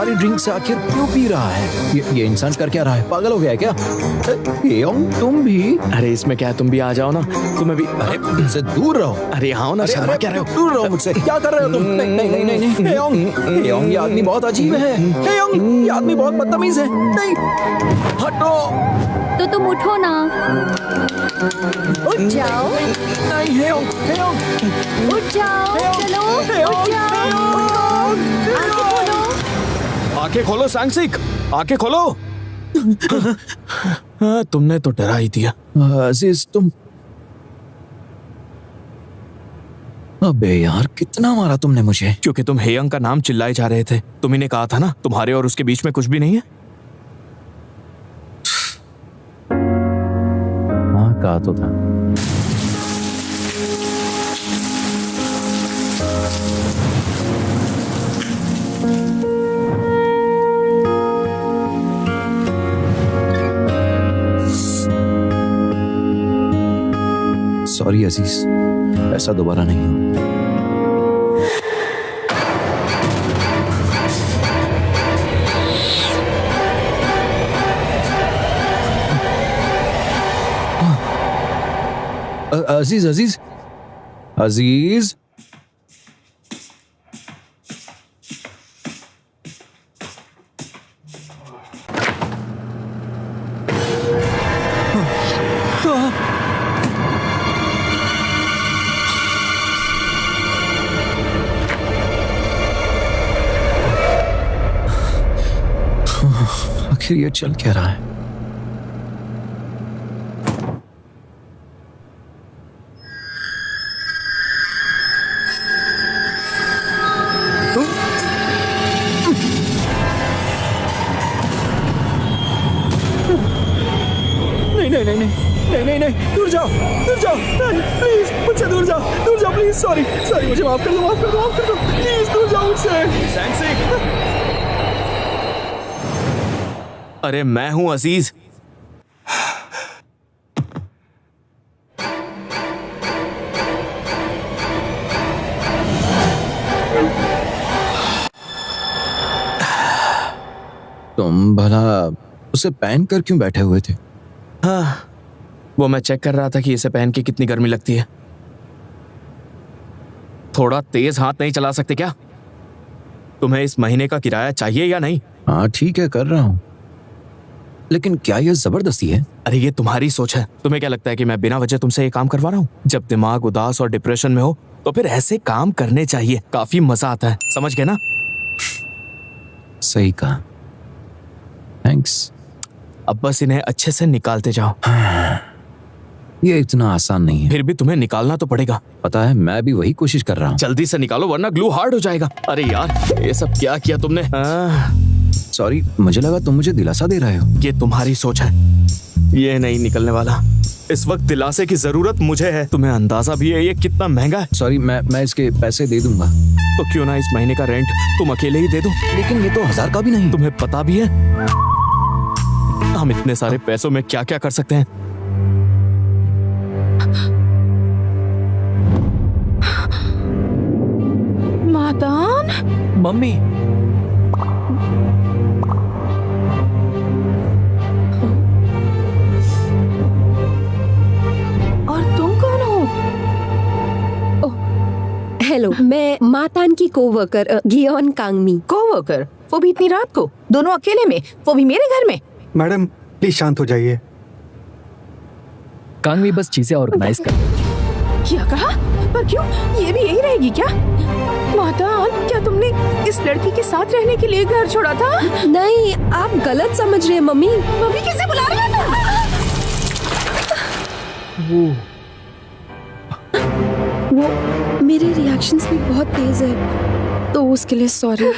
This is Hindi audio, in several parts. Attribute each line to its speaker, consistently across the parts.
Speaker 1: हमारी ड्रिंक से आखिर क्यों पी रहा है? ये इंसान कर क्या रहा है? पागल हो गया है क्या? हेयोंग तुम भी?
Speaker 2: अरे इसमें क्या है, तुम भी आ जाओ ना, तुम्हें भी।
Speaker 1: अरे इनसे दूर रहो।
Speaker 2: अरे आओ ना, शर्मा क्या रहे हो?
Speaker 1: दूर रहो मुझसे। क्या कर रहे हो तुम? नहीं नहीं नहीं नहीं नहीं। हेयोंग ये आदमी बहुत अजीब है। हेयोंग ये आदमी बहुत बदतमीज है। नहीं हटो।
Speaker 3: तो तुम उठो ना, उठ जाओ,
Speaker 1: नहीं हेयोंग
Speaker 3: उठ जाओ, चलो उठ जाओ, आंखें खोलो।
Speaker 2: आंखें खोलो सांगसिक, आंखें खोलो। हाँ, तुमने तो डरा ही दिया।
Speaker 1: अजीज तुम, अबे यार कितना मारा तुमने मुझे।
Speaker 2: क्योंकि तुम हेयंग का नाम चिल्लाए जा रहे थे। तुम ही ने कहा था ना, तुम्हारे और उसके बीच में कुछ भी नहीं है।
Speaker 1: हाँ कहा तो था। सॉरी अजीज, ऐसा दोबारा नहीं हो। अजीज अजीज अजीज आखिर ये चल क्या रहा है? नहीं नहीं नहीं नहीं नहीं नहीं, दूर जाओ, दूर जाओ, नहीं प्लीज मुझसे दूर जाओ, प्लीज। सॉरी सॉरी, मुझे माफ कर दो, माफ कर दो, माफ कर दो, प्लीज दूर जाओ मुझसे।
Speaker 2: सांगसिक, अरे मैं हूं अजीज।
Speaker 1: तुम भला उसे पहन कर क्यों बैठे हुए थे?
Speaker 2: हाँ, वो मैं चेक कर रहा था कि इसे पहन के कितनी गर्मी लगती है। थोड़ा तेज हाथ नहीं चला सकते क्या? तुम्हें इस महीने का किराया चाहिए या नहीं?
Speaker 1: हाँ ठीक है, कर रहा हूँ, लेकिन क्या यह जबरदस्ती है?
Speaker 2: अरे ये तुम्हारी सोच है। तुम्हें क्या लगता है कि मैं बिना वजह तुमसे ये काम करवा रहा हूँ? जब दिमाग उदास और डिप्रेशन में हो तो फिर ऐसे काम करने चाहिए, काफी मजा आता है। समझ गए ना?
Speaker 1: सही कहा, थैंक्स।
Speaker 2: अब बस इन्हें अच्छे से निकालते जाओ।
Speaker 1: ये इतना आसान नहीं है।
Speaker 2: फिर भी तुम्हें निकालना तो पड़ेगा।
Speaker 1: पता है, मैं भी वही कोशिश कर रहा हूँ।
Speaker 2: जल्दी से निकालो वरना ग्लू हार्ड हो जाएगा। अरे यार ये सब क्या किया तुमने?
Speaker 1: सॉरी, मुझे लगा तुम मुझे दिलासा दे रहे हो।
Speaker 2: ये तुम्हारी सोच है, ये नहीं निकलने वाला। इस वक्त दिलासे की जरूरत मुझे है। तुम्हें अंदाजा भी है ये कितना महंगा है?
Speaker 1: सॉरी, मैं इसके पैसे दे दूंगा।
Speaker 2: तो क्यों ना इस महीने का रेंट तुम अकेले ही दे दो।
Speaker 1: लेकिन ये तो 1000 का भी नहीं।
Speaker 2: तुम्हें पता भी है हम इतने सारे पैसों में क्या क्या कर सकते हैं?
Speaker 4: मातान,
Speaker 1: मम्मी,
Speaker 4: और तुम कौन हो?
Speaker 5: हेलो, मैं मातान की कोवर्कर गियोन कांगमी।
Speaker 4: कोवर्कर? वो भी इतनी रात को, दोनों अकेले में, वो भी मेरे घर में?
Speaker 6: मैडम प्लीज शांत हो जाइए।
Speaker 7: कांगमी बस चीजें ऑर्गेनाइज कर रही थी।
Speaker 4: क्या कहा? पर क्यों? ये भी यही रहेगी क्या? मातान, क्या तुमने इस लड़की के साथ रहने के लिए घर छोड़ा था?
Speaker 5: नहीं, आप गलत समझ रहे हैं मम्मी।
Speaker 4: मम्मी किसे बुला रहा था?
Speaker 5: वो मेरे रिएक्शंस भी बहुत तेज है, तो उसके लिए सॉरी।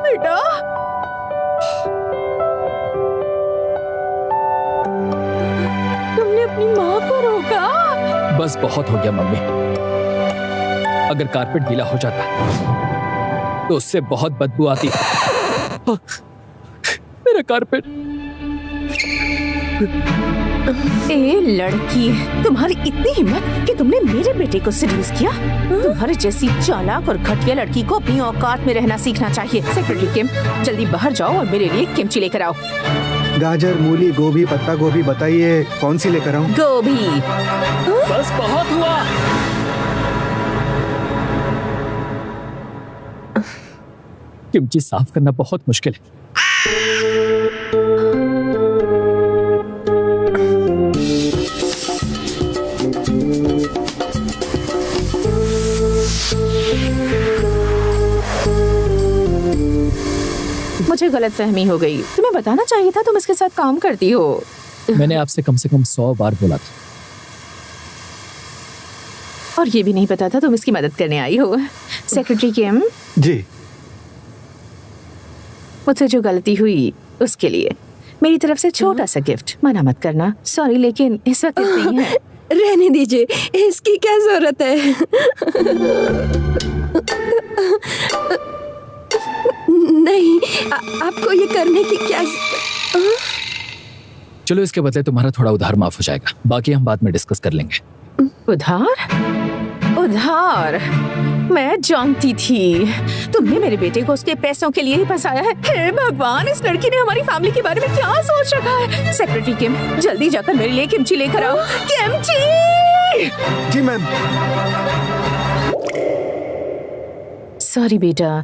Speaker 4: बेटा, तुमने अपनी माँ को रोका?
Speaker 7: बस बहुत हो गया मम्मी। अगर कारपेट गीला हो जाता तो उससे बहुत बदबू आती है। मेरा कारपेट।
Speaker 4: ए लड़की, तुम्हारी इतनी हिम्मत कि तुमने मेरे बेटे को सेड्यूस किया? तुम्हारे जैसी चालाक और घटिया लड़की को अपनी औकात में रहना सीखना चाहिए। सेक्रेटरी किम, जल्दी बाहर जाओ और मेरे लिए किमची लेकर आओ।
Speaker 6: गाजर, मूली, गोभी, पत्ता गोभी, बताइए कौन सी लेकर आऊं?
Speaker 4: गोभी।
Speaker 7: बस बहुत हुआ। किमची साफ करना बहुत मुश्किल है।
Speaker 4: मुझे गलतफहमी हो गई। तुम्हें बताना चाहिए था तुम इसके साथ काम करती हो।
Speaker 7: मैंने आपसे कम से कम 100 बार बोला था।
Speaker 4: और ये भी नहीं पता था तुम इसकी मदद करने आई हो। सेक्रेटरी किम,
Speaker 6: जी।
Speaker 4: मुझसे जो गलती हुई उसके लिए मेरी तरफ से छोटा सा गिफ्ट। मना मत करना। सॉरी, लेकिन इस वक्त नहीं है।
Speaker 5: रहने दीजिए, इसकी क्या जरूरत है? नहीं, आपको ये करने की क्या?
Speaker 7: चलो, इसके बदले तुम्हारा थोड़ा उधार माफ हो जाएगा। बाकी हम बाद में डिस्कस कर लेंगे।
Speaker 4: उधार? उधार? मैं जानती थी तुमने मेरे बेटे को उसके पैसों के लिए ही फंसाया है। हे भगवान, इस लड़की ने हमारी फैमिली के बारे में क्या सोच रखा है? सेक्रेटरी किम, जल्दी जाकर मेरे लिए किमची लेकर आओ। किमची!
Speaker 6: जी मैम।
Speaker 4: सॉरी बेटा,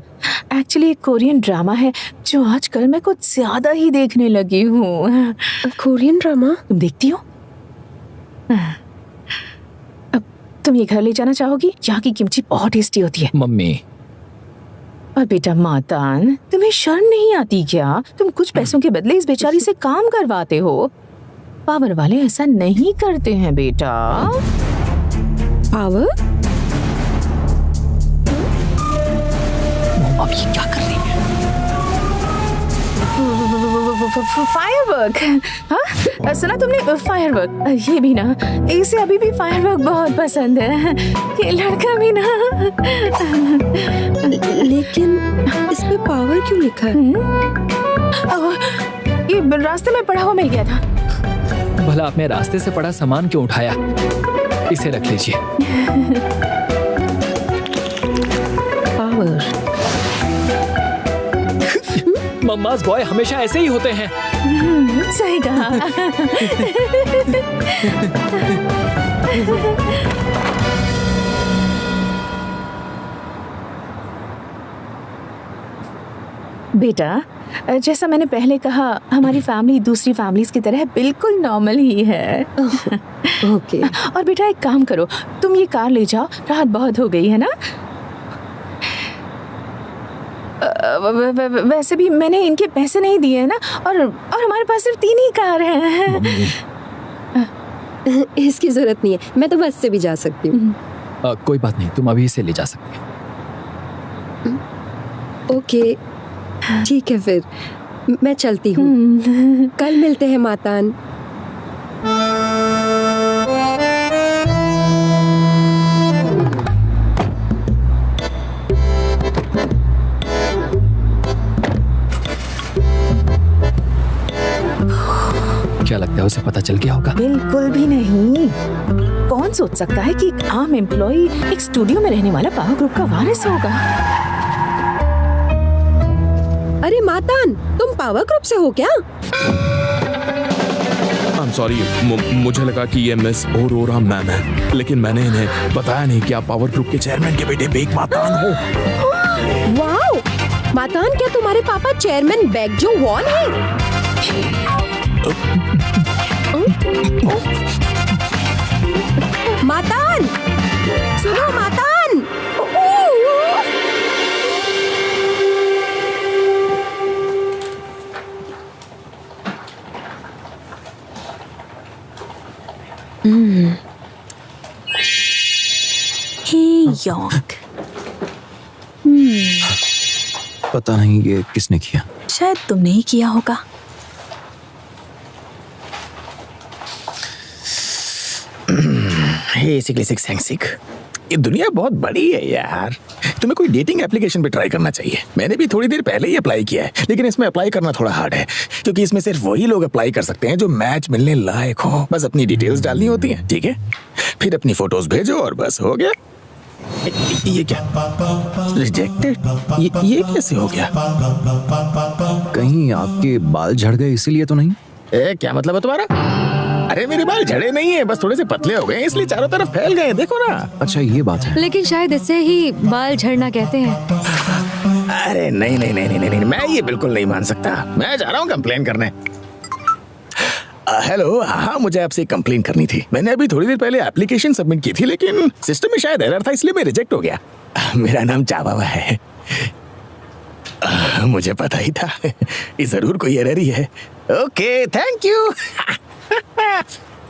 Speaker 4: एक्चुअली एक कोरियन ड्रामा है जो आजकल मैं कुछ ज्यादा ही देखने लगी हूँ।
Speaker 5: Korean drama?
Speaker 4: तुम देखती हो? अब तुम ये घर ले जाना चाहोगी? यहाँ की किमची बहुत टेस्टी होती है।
Speaker 7: मम्मी।
Speaker 4: और बेटा मातान, तुम्हें शर्म नहीं आती क्या? तुम कुछ पैसों के बदले इस बेचारी से काम करवाते हो। पावर वाले ऐसा नहीं करते हैं बेटा।
Speaker 5: पावर?
Speaker 7: अब ये क्या कर रही है?
Speaker 4: फायरवर्क। हाँ, सुना तुमने? फायरवर्क। ये भी ना, इसे अभी भी फायरवर्क बहुत पसंद है। ये लड़का भी ना।
Speaker 5: लेकिन इस पे पावर क्यों लिखा है?
Speaker 4: ये रास्ते में पड़ा हुआ मिल गया था।
Speaker 7: भला आपने रास्ते से पड़ा सामान क्यों उठाया? इसे रख लीजिए।
Speaker 4: पावर।
Speaker 7: मम्मास बॉय हमेशा ऐसे ही होते हैं।
Speaker 4: सही कहा। बेटा, जैसा मैंने पहले कहा, हमारी फैमिली दूसरी फैमिलीज की तरह बिल्कुल नॉर्मल ही है।
Speaker 5: ओके।
Speaker 4: और बेटा एक काम करो, तुम ये कार ले जाओ, रात बहुत हो गई है ना। वैसे भी मैंने इनके पैसे नहीं दिए हैं ना, और हमारे पास सिर्फ 3 ही कार हैं।
Speaker 5: इसकी जरूरत नहीं है, मैं तो बस से भी जा सकती हूँ।
Speaker 7: कोई बात नहीं, तुम अभी इसे ले जा सकते हो।
Speaker 5: ओके, ठीक है, फिर मैं चलती हूँ। कल मिलते हैं मातान।
Speaker 7: क्या लगता है उसे पता चल गया होगा?
Speaker 4: बिल्कुल भी नहीं। कौन सोच सकता है कि एक आम एम्प्लॉई एक स्टूडियो में रहने वाला पावर ग्रुप का वारिस होगा?
Speaker 5: अरे मातान, तुम पावर ग्रुप से हो क्या?
Speaker 2: I'm sorry, मुझे लगा कि ये मिस औरोरा मैम है, लेकिन मैंने इन्हें बताया नहीं कि आप पावर ग्रुप के चेयरमैन के बेटे बेग मातान हो।
Speaker 5: वाओ! मातान, क्या तुम्हारे पापा चेयरमैन बेगजो वॉन है? मातान, सुनो मातान।
Speaker 3: हे योंग,
Speaker 8: पता नहीं ये किसने किया।
Speaker 3: शायद तुमने ही किया होगा।
Speaker 9: हे सिकली सिक सेंग सिक, ये दुनिया बहुत बड़ी है यार। तुम्हें कोई डेटिंग एप्लीकेशन पे ट्राई करना चाहिए। मैंने भी थोड़ी देर पहले ही अप्लाई किया है, लेकिन इसमें अप्लाई करना थोड़ा हार्ड है क्योंकि इसमें सिर्फ वही लोग अप्लाई कर सकते हैं जो मैच मिलने लायक हो। बस अपनी डिटेल्स डालनी होती हैं, ठीक है? फिर अपनी फोटोज भेजो और बस हो गया। ये क्या रिजेक्टेड? ये कैसे हो गया?
Speaker 8: कहीं आपके बाल झड़ गए इसीलिए तो नहीं?
Speaker 9: क्या मतलब है तुम्हारा? अरे मेरे बाल झड़े नहीं है, बस थोड़े से पतले हो गए इसलिए चारों तरफ फैल गए, देखो ना।
Speaker 8: अच्छा ये बात है।
Speaker 5: लेकिन शायद इससे ही बाल झड़ना कहते हैं।
Speaker 9: अरे नहीं नहीं नहीं नहीं नहीं, मैं ये बिल्कुल नहीं मान सकता। मैं जा रहा हूँ कंप्लेन करने। हेलो, हाँ मुझे आपसे एक कंप्लेन करनी थी। मैंने अभी थोड़ी देर पहले एप्लीकेशन सबमिट की थी, लेकिन सिस्टम में शायद एरर था इसलिए मैं रिजेक्ट हो गया। मेरा नाम चावावा है। मुझे पता ही था, ये जरूर कोई एरर ही है। Okay thank you.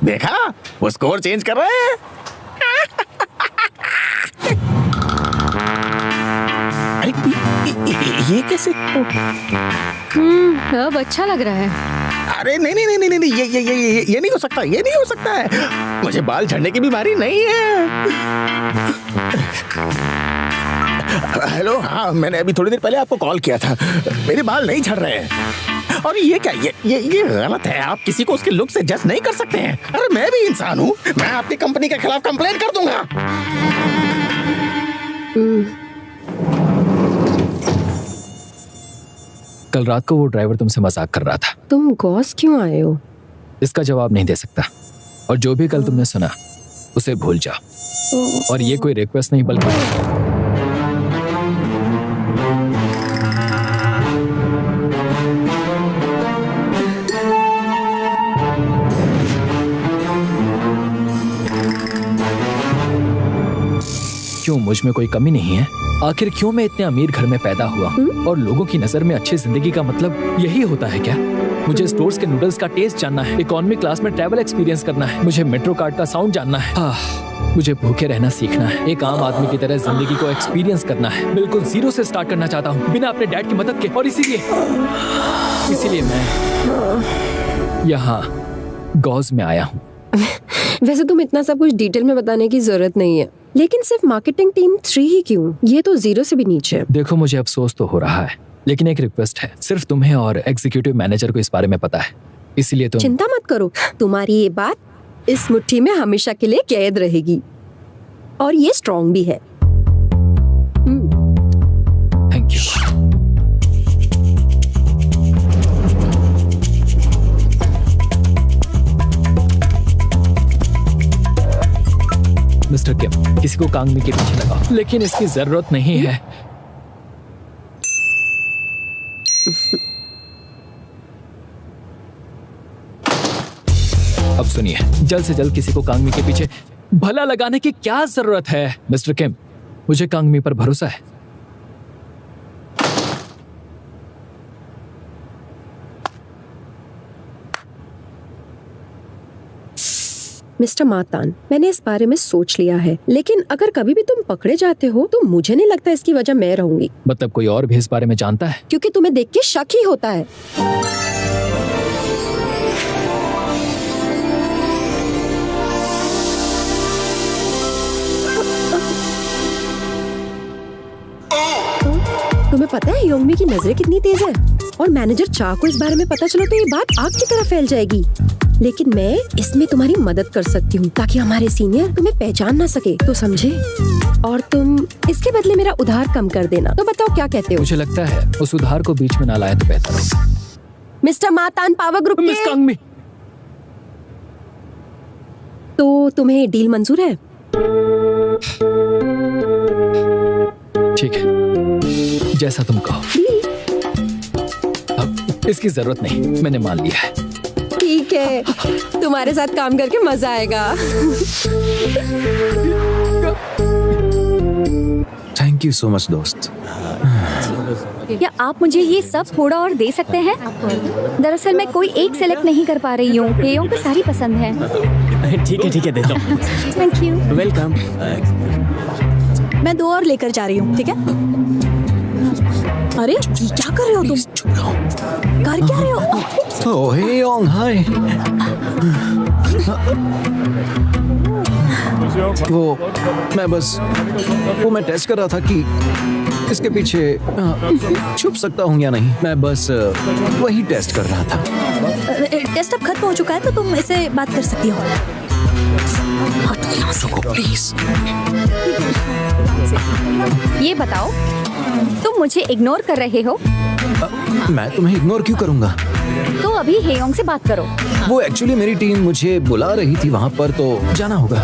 Speaker 9: देखा, वो स्कोर चेंज कर रहे हैं। ये कैसे?
Speaker 5: अब अच्छा लग रहा है।
Speaker 9: अरे नहीं नहीं नहीं नहीं नहीं, ये नहीं हो सकता, ये नहीं हो सकता है। मुझे बाल झड़ने की बीमारी नहीं है। हेलो, हाँ मैंने अभी थोड़ी देर पहले आपको कॉल किया था। मेरे बाल नहीं झड़ रहे हैं। और ये क्या, ये गलत है। आप किसी को उसके लुक से जज नहीं कर सकते हैं। अरे मैं भी इंसान हूँ, मैं आपकी कंपनी के खिलाफ कंप्लेन कर दूंगा।
Speaker 7: कल रात को वो ड्राइवर तुमसे मजाक कर रहा था।
Speaker 5: तुम गॉस क्यों आए हो?
Speaker 7: इसका जवाब नहीं दे सकता। और जो भी कल तुमने सुना उसे भूल जाओ। और ये कोई रिक्वेस्ट नहीं बल्कि क्यों मुझ में कोई कमी नहीं है? आखिर क्यों मैं इतने अमीर घर में पैदा हुआ? और लोगों की नजर में अच्छी जिंदगी का मतलब यही होता है क्या? मुझे स्टोर्स के नूडल्स का टेस्ट जानना है, इकोनॉमी क्लास में ट्रैवल एक्सपीरियंस करना है, मुझे मेट्रो कार्ड का साउंड जानना है। मुझे भूखे रहना सीखना है, एक आम आदमी की तरह जिंदगी को एक्सपीरियंस करना है। बिल्कुल जीरो से स्टार्ट करना चाहता हूँ, बिना अपने डैड की मदद के। और इसीलिए मैं यहाँ गॉज में आया हूँ।
Speaker 5: वैसे तुम इतना सब कुछ डिटेल में बताने की जरूरत नहीं है, लेकिन सिर्फ मार्केटिंग टीम 3 ही क्यों? ये तो 0 से भी नीचे है।
Speaker 7: देखो मुझे अफसोस तो हो रहा है, लेकिन एक रिक्वेस्ट है। सिर्फ तुम्हें और एग्जीक्यूटिव मैनेजर को इस बारे में पता है, इसलिए तुम
Speaker 5: चिंता मत करो। तुम्हारी ये बात इस मुट्ठी में हमेशा के लिए कैद रहेगी। और ये स्ट्रॉन्ग भी है।
Speaker 7: Thank you. मिस्टर किम, किसी को कांगमी के पीछे लगाओ, लेकिन इसकी जरूरत नहीं है। अब सुनिए, जल्द से जल्द किसी को कांगमी के पीछे भला लगाने की क्या जरूरत है? मिस्टर किम, मुझे कांगमी पर भरोसा है।
Speaker 5: मिस्टर मातान, मैंने इस बारे में सोच लिया है, लेकिन अगर कभी भी तुम पकड़े जाते हो तो मुझे नहीं लगता इसकी वजह मैं रहूंगी।
Speaker 7: मतलब कोई और भी इस बारे में जानता है?
Speaker 5: क्योंकि तुम्हें देख के शक ही होता है। तुम्हें पता है योंगमी की नजरें कितनी तेज है? और मैनेजर चा को इस बारे में पता चलो तो ये बात आग की तरह फैल जाएगी। लेकिन मैं इसमें तुम्हारी मदद कर सकती हूँ ताकि हमारे सीनियर तुम्हें पहचान ना सके, तो समझे? और तुम इसके बदले मेरा उधार कम कर देना। तो बताओ क्या कहते हो?
Speaker 7: मुझे लगता है उस उधार को बीच में ना लाए तो बेहतर होगा।
Speaker 5: मिस्टर मातान पावर ग्रुप
Speaker 7: मिस
Speaker 5: के...
Speaker 7: कांगमी,
Speaker 5: तो तुम्हें डील मंजूर है?
Speaker 7: ठीक है, जैसा तुम कहो। अब इसकी जरूरत नहीं, मैंने मान लिया है।
Speaker 5: ठीक है, तुम्हारे साथ काम करके मजा आएगा।
Speaker 8: थैंक यू सो मच दोस्त।
Speaker 3: क्या आप मुझे ये सब थोड़ा और दे सकते हैं? दरअसल मैं कोई एक सेलेक्ट नहीं कर पा रही हूँ, ये को सारी पसंद है।
Speaker 1: ठीक है देता हूँ।
Speaker 3: Thank you.
Speaker 1: वेलकम।
Speaker 3: मैं 2 और लेकर जा रही हूँ, ठीक है? अरे क्या कर रहे हो तुम? कर क्या रहे हो?
Speaker 8: ओह योंग, हाय। वो मैं टेस्ट कर रहा था कि इसके पीछे छुप सकता हूँ या नहीं। मैं बस वही टेस्ट कर रहा था।
Speaker 3: टेस्ट अब खत्म हो चुका है तो तुम इसे बात कर सकती हो।
Speaker 8: प्लीज।
Speaker 3: ये बताओ, तुम मुझे इग्नोर कर रहे हो?
Speaker 8: मैं तुम्हें इग्नोर क्यों करूंगा?
Speaker 3: तो अभी हेयोंग से बात करो।
Speaker 8: वो एक्चुअली मेरी टीम मुझे बुला रही थी वहाँ पर, तो जाना होगा।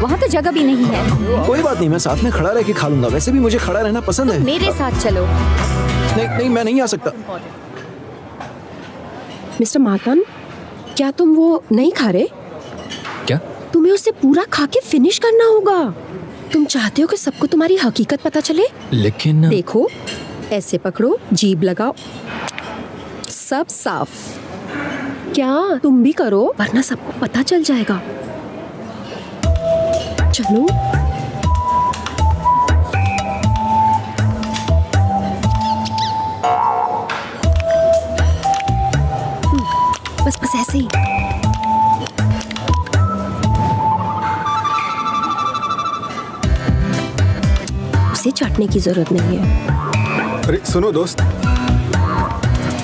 Speaker 3: वहाँ तो जगह भी नहीं है।
Speaker 8: कोई बात नहीं, मैं साथ में खड़ा रह के खा लूंगा। वैसे भी मुझे खड़ा रहना पसंद है।
Speaker 3: मेरे साथ चलो।
Speaker 8: नहीं, मैं नहीं आ सकता।
Speaker 5: मिस्टर मातन, क्या तुम वो नहीं खा रहे?
Speaker 7: क्या?
Speaker 5: तुम्हें उसे पूरा खा के फिनिश करना होगा। तुम चाहते हो कि सबको तुम्हारी हकीकत पता चले?
Speaker 7: लेकिन
Speaker 5: देखो, ऐसे पकड़ो, जीभ लगाओ, सब साफ। क्या तुम भी करो, वरना सबको पता चल जाएगा। चलो। बस ऐसे ही। उसे चाटने की जरूरत नहीं है।
Speaker 6: अरे सुनो दोस्त,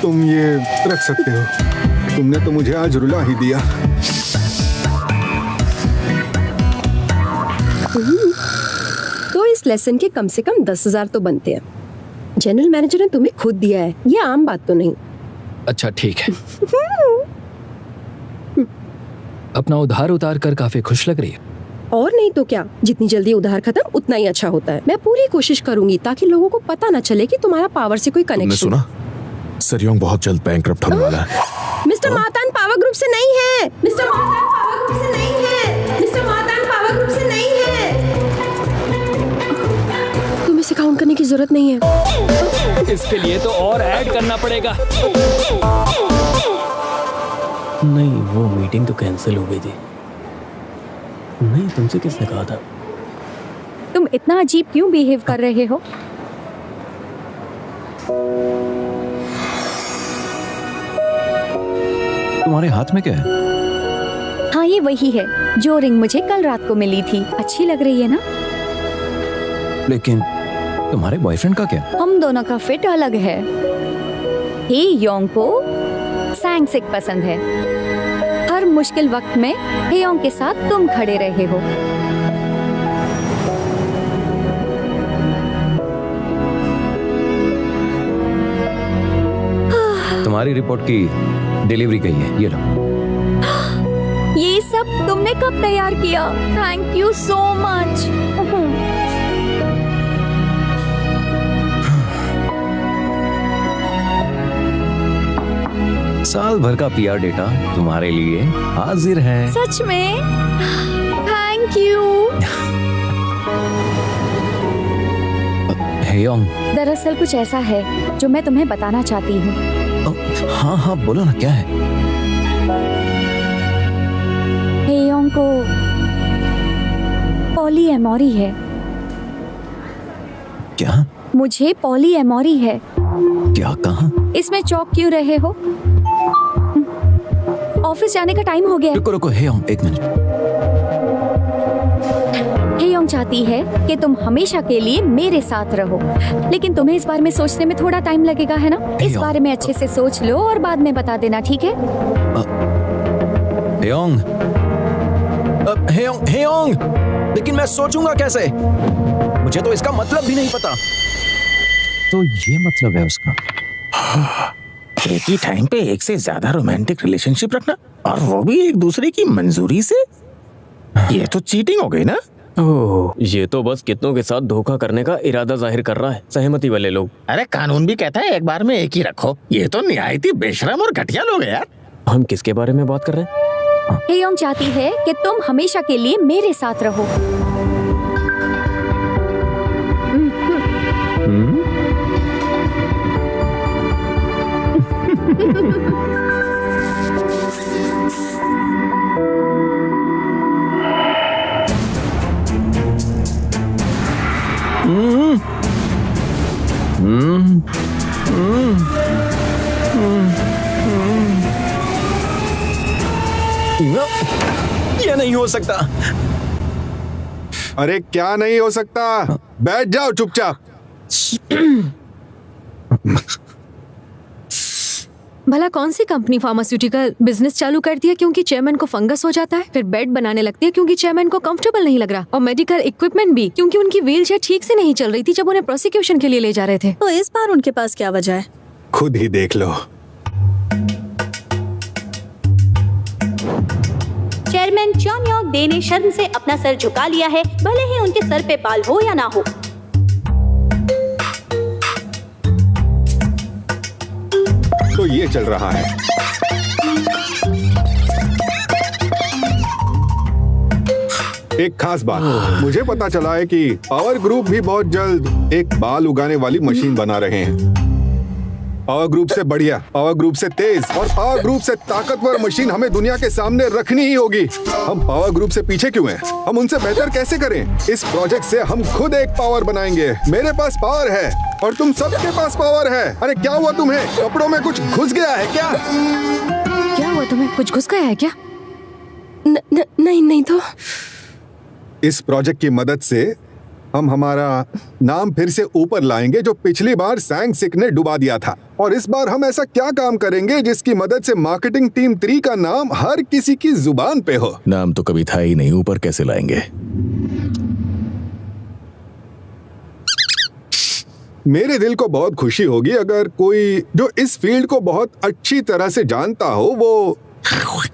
Speaker 6: तुम ये रख सकते हो। तुमने तो मुझे आज रुला ही दिया।
Speaker 5: तो इस लेसन के कम से कम 10,000 तो बनते हैं। जनरल मैनेजर ने तुम्हें खुद दिया है, ये आम बात तो नहीं।
Speaker 7: अच्छा ठीक है। अपना उधार उतार कर काफी खुश लग रही है।
Speaker 5: और नहीं तो क्या, जितनी जल्दी उधार खत्म उतना ही अच्छा होता है। मैं पूरी कोशिश करूंगी ताकि लोगों को पता न चले कि तुम्हारा पावर से कोई
Speaker 9: तुमने
Speaker 5: कनेक्शन।
Speaker 9: सुना? सरयोंग बहुत जल्द बैंकक्रप्ट होने वाला है।
Speaker 5: मिस्टर मातान पावर ग्रुप से नहीं है। मिस्टर मातान पावर ग्रुप से नहीं है। मिस्टर मातान पावर ग्रुप से नहीं है। तुम्हें इसे काउंट करने की जरूरत नहीं है।
Speaker 7: इसके लिए तो और ऐड करना पड़ेगा।
Speaker 10: नहीं, वो मीटिंग तो कैंसिल हो गई थी। नहीं, तुमसे किसने कहा था?
Speaker 3: तुम इतना अजीब क्यों बिहेव कर रहे हो?
Speaker 8: तुम्हारे हाथ में क्या है?
Speaker 3: हाँ, ये वही है जो रिंग मुझे कल रात को मिली थी। अच्छी लग रही है ना?
Speaker 8: लेकिन तुम्हारे बॉयफ्रेंड का क्या?
Speaker 3: हम दोनों का फिट अलग है। हे योंग को सैंगसिक पसंद है। हर मुश्किल वक्त में हेयोंग के साथ तुम खड़े रहे हो।
Speaker 8: तुम्हारी रिपोर्ट की डिलीवरी गई है, ये लो।
Speaker 3: ये सब तुमने कब तैयार किया? Thank you so much.
Speaker 8: साल भर का पीआर डेटा तुम्हारे लिए हाजिर है।
Speaker 3: सच में? Thank you.
Speaker 8: हेयोंग,
Speaker 3: दरअसल कुछ ऐसा है जो मैं तुम्हें बताना चाहती हूँ।
Speaker 8: हाँ बोलो ना, क्या है?
Speaker 3: हेयोंग को पॉलीएमोरी है।
Speaker 8: क्या?
Speaker 3: मुझे पॉलीएमोरी है।
Speaker 8: क्या कहा?
Speaker 3: इसमें चौक क्यों रहे हो? ऑफिस जाने का टाइम हो गया है।
Speaker 8: रुको हेयोंग, एक मिनट।
Speaker 3: हेयोंग चाहती है कि तुम हमेशा के लिए मेरे साथ रहो, लेकिन तुम्हें इस बारे में सोचने में थोड़ा टाइम लगेगा, है ना? इस बारे में अच्छे से सोच लो और बाद में बता देना, ठीक है?
Speaker 8: हेयोंग, लेकिन मैं सोचूंगा कैसे? मुझे तो इसका मतलब भी नहीं पता। तो ये मतलब है उसका।
Speaker 9: एक ही टाइम पे एक से ज्यादा रोमांटिक रिलेशनशिप रखना, और वो भी एक दूसरे की मंजूरी से? ये तो चीटिंग हो गई ना?
Speaker 10: ओह, ये तो बस कितनों के साथ धोखा करने का इरादा जाहिर कर रहा है, सहमति वाले लोग।
Speaker 9: अरे कानून भी कहता है एक बार में एक ही रखो। ये तो निहायती बेशरम और घटिया लोग हैं यार।
Speaker 10: हम किसके बारे में बात कर रहे हैं?
Speaker 3: हेयोंग चाहती है कि तुम हमेशा के लिए मेरे साथ रहो।
Speaker 8: ये नहीं हो सकता।
Speaker 6: अरे क्या नहीं हो सकता? बैठ जाओ चुपचाप।
Speaker 3: भला कौन सी कंपनी फार्मास्यूटिकल बिजनेस चालू करती है क्योंकि चेयरमैन को फंगस हो जाता है, फिर बेड बनाने लगती है क्योंकि चेयरमैन को कंफर्टेबल नहीं लग रहा, और मेडिकल इक्विपमेंट भी क्योंकि उनकी व्हीलचेयर ठीक से नहीं चल रही थी जब उन्हें प्रोसिक्यूशन के लिए ले जा रहे थे।
Speaker 5: तो इस बार उनके पास क्या वजह है?
Speaker 6: खुद ही देख लो।
Speaker 11: चेयरमैन चॉन योक डे ने शर्म से अपना सर झुका लिया है, भले ही उनके सर पे बाल हो या ना हो।
Speaker 6: तो ये चल रहा है। एक खास बात, मुझे पता चला है कि पावर ग्रुप भी बहुत जल्द एक बाल उगाने वाली मशीन बना रहे हैं। पावर ग्रुप से बढ़िया, पावर ग्रुप से तेज और पावर ग्रुप से ताकतवर मशीन हमें दुनिया के सामने रखनी ही होगी। हम पावर ग्रुप से पीछे क्यों हैं? हम उनसे बेहतर कैसे करें? इस प्रोजेक्ट से हम खुद एक पावर बनाएंगे। मेरे पास पावर है और तुम सबके पास पावर है। अरे क्या हुआ तुम्हें? कपड़ों में कुछ घुस गया है क्या?
Speaker 3: क्या हुआ तुम्हें? कुछ घुस गया है क्या?
Speaker 5: नहीं तो।
Speaker 6: इस प्रोजेक्ट की मदद से हम हमारा नाम फिर से ऊपर लाएंगे जो पिछली बार सैंग सिक ने डुबा दिया था। और इस बार हम ऐसा क्या काम करेंगे जिसकी मदद से मार्केटिंग टीम 3 का नाम हर किसी की जुबान पे हो?
Speaker 9: नाम तो कभी था ही नहीं, ऊपर कैसे लाएंगे?
Speaker 6: मेरे दिल को बहुत खुशी होगी अगर कोई जो इस फील्ड को बहुत अच्छी तरह से जानता हो वो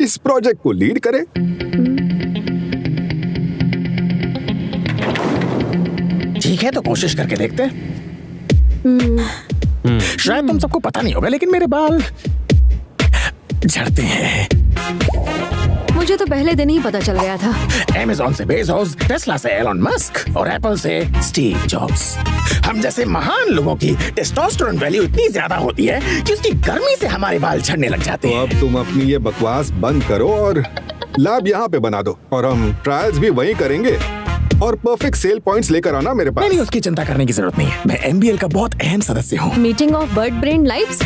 Speaker 6: इस प्रोजेक्ट को लीड करे।
Speaker 9: ठीक है, तो कोशिश करके देखते हैं। शायद तुम सबको पता नहीं होगा लेकिन मेरे बाल झड़ते हैं।
Speaker 3: मुझे तो पहले दिन ही पता चल गया था।
Speaker 9: Amazon से बेजोस, टेस्ला से एलन मस्क और एप्पल से स्टीव जॉब्स। हम जैसे महान लोगों की टेस्टोस्टेरोन वैल्यू इतनी ज्यादा होती है कि उसकी गर्मी से हमारे बाल झड़ने लग जाते
Speaker 6: तो
Speaker 9: हैं।
Speaker 6: अब तुम अपनी ये बकवास बंद करो और लैब यहाँ पे बना दो और हम ट्रायल्स भी वहीं करेंगे। और परफेक्ट सेल पॉइंट्स लेकर आना मेरे पास।
Speaker 9: नहीं, उसकी चिंता करने की जरूरत नहीं है। मैं MBL का बहुत अहम सदस्य हूँ।
Speaker 3: Meeting of bird brain lives,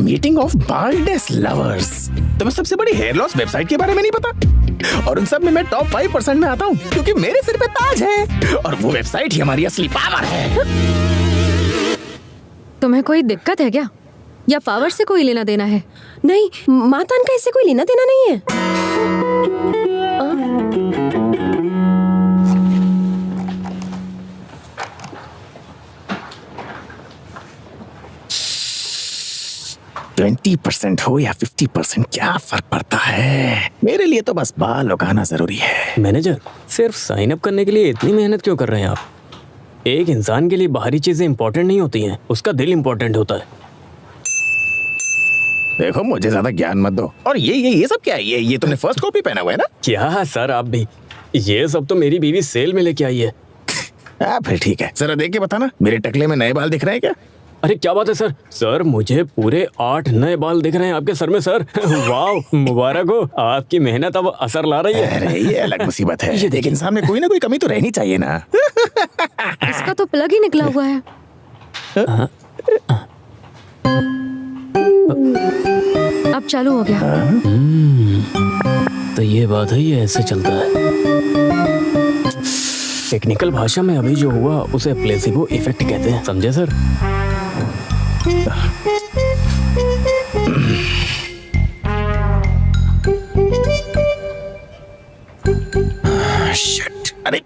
Speaker 9: meeting of baldies lovers. तुम्हें सबसे बड़ी हेयर लॉस वेबसाइट के बारे में नहीं पता? और उन सब में मैं टॉप 5% में आता हूँ क्योंकि मेरे सिर पे ताज है और वो वेबसाइट ही हमारी असली पावर है।
Speaker 3: तुम्हें कोई दिक्कत है क्या या पावर से कोई लेना देना है?
Speaker 5: नहीं, मातान का इससे कोई लेना देना नहीं है।
Speaker 9: 20% हो या 50% क्या फर्क पड़ता है? मेरे लिए तो बस बाल उगाना जरूरी है।
Speaker 10: मैनेजर, सिर्फ साइन अप करने के लिए इतनी मेहनत क्यों कर रहे हैं आप? एक इंसान के लिए बाहरी चीजें इंपॉर्टेंट नहीं होती हैं, उसका दिल इंपॉर्टेंट होता है।
Speaker 9: देखो, मुझे ज्यादा ज्ञान मत दो। और ये सब क्या है? ये तुमने फर्स्ट कॉपी पहना हुआ है ना?
Speaker 10: क्या सर, आप भी? ये सब तो मेरी बीवी सेल में लेके आई है।
Speaker 9: फिर ठीक है, जरा देख के बताना मेरे टकले में नए बाल दिख रहे हैं क्या?
Speaker 10: अरे क्या बात है सर। सर, मुझे पूरे 8 नए बाल दिख रहे हैं आपके सर में सर। वाह, मुबारक हो, आपकी मेहनत अब असर ला रही है।
Speaker 9: अरे ये अलग मुसीबत है। ये इंसान में कोई ना कोई कमी तो रहनी चाहिए ना।
Speaker 3: इसका तो प्लग ही निकला हुआ है। अब चालू हो गया।
Speaker 10: तो ये बात है, ये ऐसे चलता है। टेक्निकल भाषा में अभी जो हुआ उसे प्लेसिबो इफेक्ट कहते हैं, समझे सर?
Speaker 9: शिट, अरे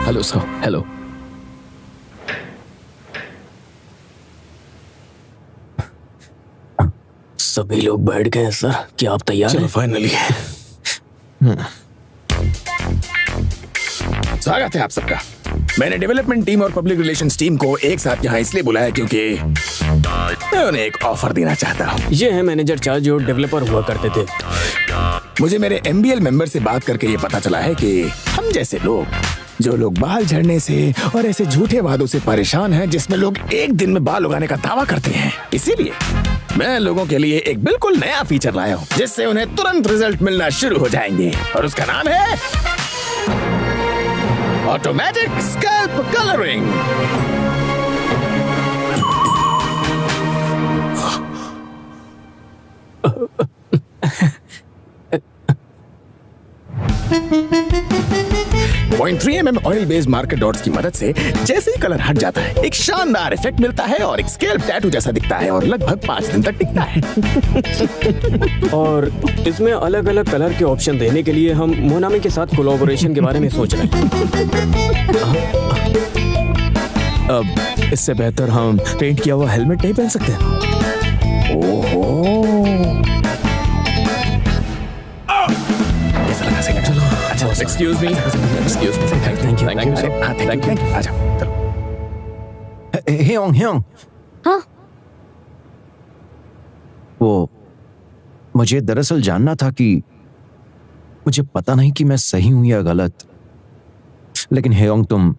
Speaker 7: हेलो सर, हेलो।
Speaker 10: सभी लोग बैठ गए हैं सर, क्या आप तैयार हैं?
Speaker 9: फाइनली स्वागत है आप सबका। मैंने डेवलपमेंट टीम और पब्लिक रिलेशंस टीम को एक साथ यहाँ इसलिए बुलाया क्योंकि मैं उन्हें एक ऑफर देना चाहता हूँ।
Speaker 10: ये है मैनेजर चार जो डेवलपर हुआ करते थे।
Speaker 9: मुझे मेरे MBL मेंबर से बात करके ये पता चला है कि हम जैसे लोग, जो लोग बाल झड़ने से और ऐसे झूठे वादों से परेशान हैं जिसमें लोग एक दिन में बाल उगाने का दावा करते हैं, इसीलिए मैं लोगों के लिए एक बिल्कुल नया फीचर लाया हूँ जिससे उन्हें तुरंत रिजल्ट मिलना शुरू हो जाएंगे। और उसका नाम है automatic scalp colouring. 0.3 mm oil based marker dots की मदद से जैसे ही कलर हट जाता है एक शानदार इफेक्ट मिलता है और एक स्कैल्प टैटू जैसा दिखता है और लगभग 5 दिन तक टिकता है।
Speaker 10: और इसमें अलग अलग कलर के ऑप्शन देने के लिए हम मोनामी के साथ कोलैबोरेशन के बारे में सोच रहे हैं।
Speaker 2: अब इससे बेहतर हम पेंट किया हुआ हेलमेट नहीं पहन सकते?
Speaker 9: ओहो, कैसा लगा सेकंड? चलो अच्छा,
Speaker 2: एक्सक्यूज मी,
Speaker 9: थैंक यू। आ जाओ चलो।
Speaker 8: हेयोंग
Speaker 3: हाँ
Speaker 8: वो मुझे दरअसल जानना था कि मुझे पता नहीं कि मैं सही हूं या गलत, लेकिन हेयोंग तुम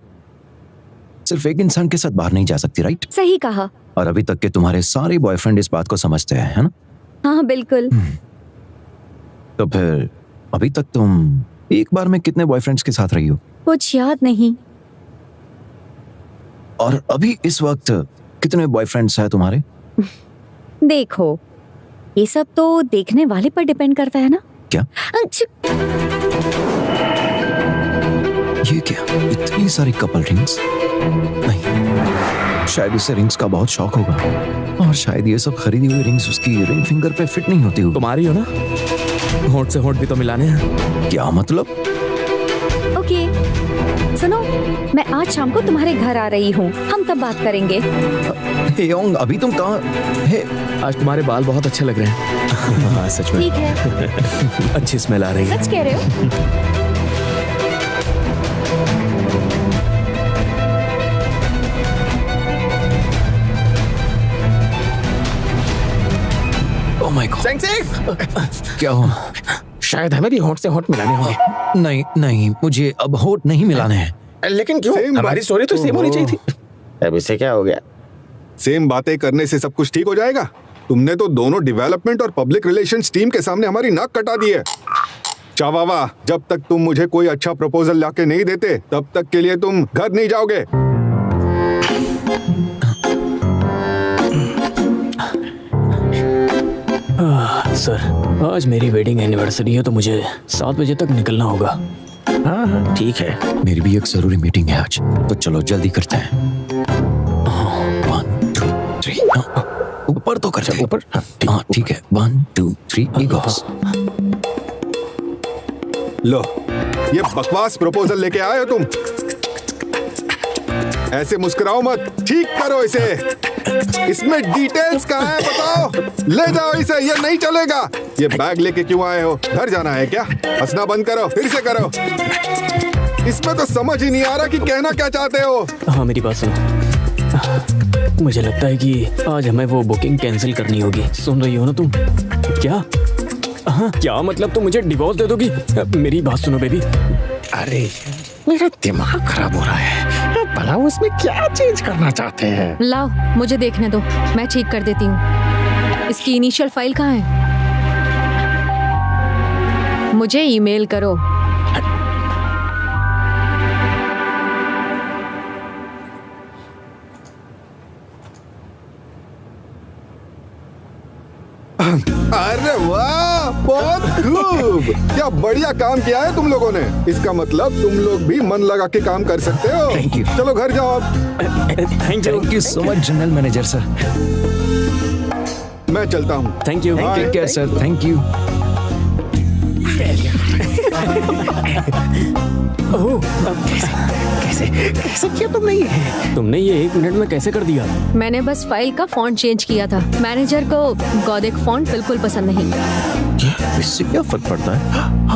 Speaker 8: सिर्फ एक इंसान के साथ बाहर नहीं जा सकती, राइट?
Speaker 3: सही कहा।
Speaker 8: और अभी तक के तुम्हारे सारे बॉयफ्रेंड इस बात को समझते हैं, है ना?
Speaker 3: हाँ बिल्कुल।
Speaker 8: तो फिर अभी तक तुम एक बार में कितने बॉयफ्रेंड्स के साथ रही हो?
Speaker 3: कुछ याद नहीं।
Speaker 8: और अभी इस वक्त कितने बॉयफ्रेंड्स हैं तुम्हारे?
Speaker 3: देखो ये सब तो देखने वाले पर डिपेंड करता है ना।
Speaker 8: क्या? ये क्या, इतनी सारी कपल रिंग्स? नहीं, शायद उसे रिंग्स का बहुत शौक होगा और शायद ये सब खरीदी हुई रिंग्स उसकी रिंग फिंगर पे फिट नहीं होती होगी।
Speaker 2: तुम्हारी हो ना? होंठ से होंठ भी तो मिलाने हैं।
Speaker 8: क्या मतलब?
Speaker 3: ओके सुनो, मैं आज शाम को तुम्हारे घर आ रही हूँ, हम तब बात करेंगे।
Speaker 8: हेयोंग अभी तुम कहाँ? हे,
Speaker 2: आज तुम्हारे बाल बहुत अच्छे लग रहे हैं। हाँ सच में
Speaker 3: ठीक है।
Speaker 2: अच्छी स्मेल आ रही है।
Speaker 3: सच कह रहे हो?
Speaker 8: ओह माय गॉड, क्या हुआ?
Speaker 9: शायद हमें भी होंठ से होंठ मिलाने होंगे।
Speaker 8: नहीं नहीं, मुझे अब होंठ नहीं मिलाने हैं।
Speaker 9: लेकिन क्यों?
Speaker 6: Same
Speaker 9: हमारी
Speaker 6: बात।
Speaker 9: स्टोरी तो सेम होनी चाहिए थी। अब इसे क्या हो गया?
Speaker 6: सेम बातें करने से सब कुछ ठीक हो जाएगा? तुमने तो दोनों डेवलपमेंट और पब्लिक रिलेशंस टीम के सामने हमारी नाक कटा दी है। चावावा, जब तक तुम मुझे कोई अच्छा प्रपोजल लाके नहीं देते तब तक के लिए तुम घर नहीं जाओगे।
Speaker 10: सर आज मेरी वेडिंग एनिवर्सरी है तो मुझे 7 बजे तक निकलना होगा।
Speaker 9: हाँ हाँ ठीक है।
Speaker 8: मेरी भी एक जरूरी मीटिंग है आज, तो चलो जल्दी करते हैं। 1 2 3 ऊपर तो कर चलो, ऊपर। हाँ ठीक है, 1 2 3 इगोस।
Speaker 6: लो, ये बकवास प्रपोजल लेके आए हो तुम? ऐसे मुस्कुराओ मत, ठीक करो इसे। इसमें डिटेल्स कहाँ है बताओ? ले जाओ इसे, ये नहीं चलेगा। ये बैग लेके क्यों आए हो? घर जाना है क्या? हंसना बंद करो, फिर से करो। इसमें तो समझ ही नहीं आ रहा कि कहना क्या चाहते हो।
Speaker 10: हाँ मेरी बात सुनो, मुझे लगता है कि आज हमें वो बुकिंग कैंसिल करनी होगी। सुन रही हो ना तुम? क्या? हाँ क्या मतलब तुम मुझे डिवोर्स दे दोगी? मेरी बात सुनो बेबी।
Speaker 9: अरे मेरा दिमाग खराब हो रहा है। भला उसमें क्या चेंज करना चाहते हैं?
Speaker 3: लाओ मुझे देखने दो, मैं ठीक कर देती हूँ। इसकी इनिशियल फाइल कहाँ है? मुझे ईमेल करो।
Speaker 6: अरे वाह, बहुत खूब। क्या बढ़िया काम किया है तुम लोगों ने। इसका मतलब तुम लोग भी मन लगा के काम कर सकते हो।
Speaker 8: Thank you.
Speaker 6: चलो घर जाओ अब।
Speaker 8: Thank you so much general manager sir.
Speaker 6: मैं चलता हूँ।
Speaker 10: Thank you.
Speaker 8: Take care sir, thank you.
Speaker 9: कैसे कैसे किया तुमने ये?
Speaker 10: तुमने ये 1 मिनट में कैसे कर दिया?
Speaker 3: मैंने बस फाइल का फॉन्ट चेंज किया था। मैनेजर को गॉथिक फॉन्ट बिल्कुल पसंद नहीं।
Speaker 8: इससे क्या फर्क पड़ता है?